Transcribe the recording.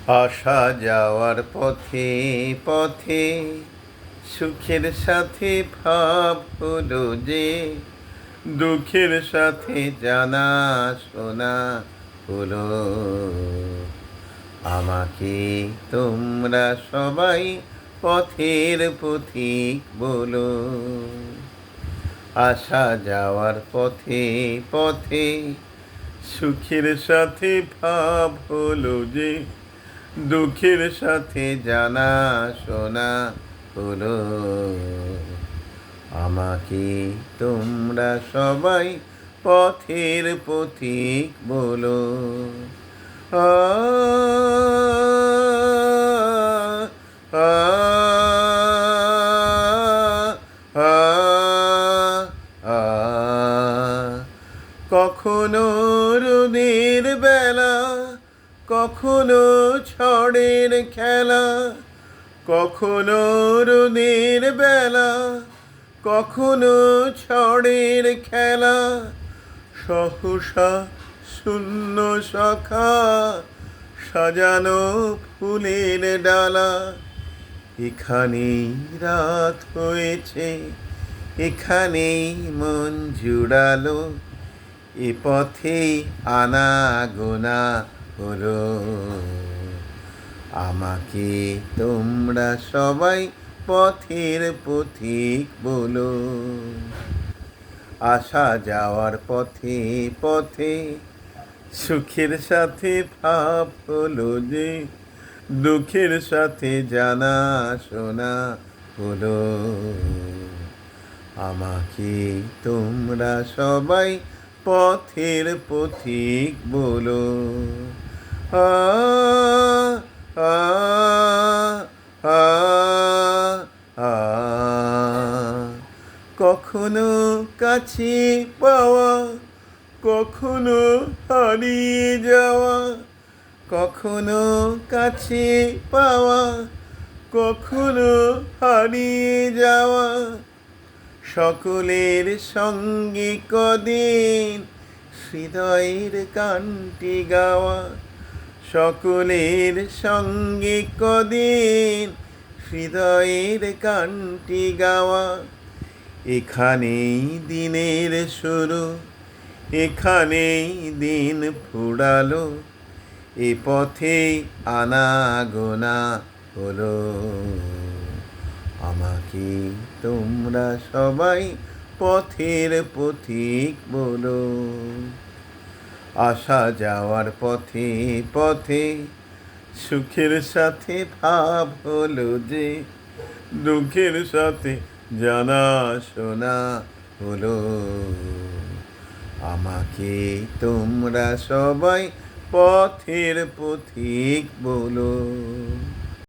আসা যাওয়ার পথে পথে সুখের সাথে ভাব হলো যে, দুঃখের সাথে জানা শোনা হলো। আমাকে তোমরা সবাই পথের পথিক বলো। আসা যাওয়ার পথে পথে সুখের সাথে ভাব হলো যে, দুঃখের সাথে জানা শোনা হলো। আমাকে তোমরা সবাই পথের পথিক বলো। আ আ আ আ কখনো রোদের বেলা, কখনো ঝড়ের খেলা, কখনো রোদের বেলা, কখনো ঝড়ের খেলা, সহসা শূন্য শাখা সাজানো ফুলের ডালা। এখানেই রাত হয়েছে, এখানেই মন জুড়ালো, এ পথেই আনাগোনা হলো। আমাকে তোমরা সবাই পথের পথিক বলো। আসা যাওয়ার পথে পথে সুখের সাথে ভাব হলো যে, দুঃখের সাথে জানা শোনা হলো। আমাকে তোমরা সবাই পথের পথিক বলো। আ আ আ আ কখনো কাছে পাওয়া, কখনো হারিয়ে যাওয়া, কখনো কাছে পাওয়া, কখনো হারিয়ে যাওয়া, সকলের সঙ্গে কদিন হৃদয়ের গানটি গাওয়া, সকলের সঙ্গে কদিন হৃদয়ের গানটি গাওয়া। এখানেই দিনের শুরু, এখানেই দিন ফুরালো, এ পথে আনাগোনা হলো। আমাকে তোমরা সবাই পথের পথিক বলো। আসা যাওয়ার পথে পথে সুখের সাথে ভাব হলো যে, দুঃখের সাথে জানা শোনা হলো। আমাকে তোমরা সবাই পথের পথিক বলো।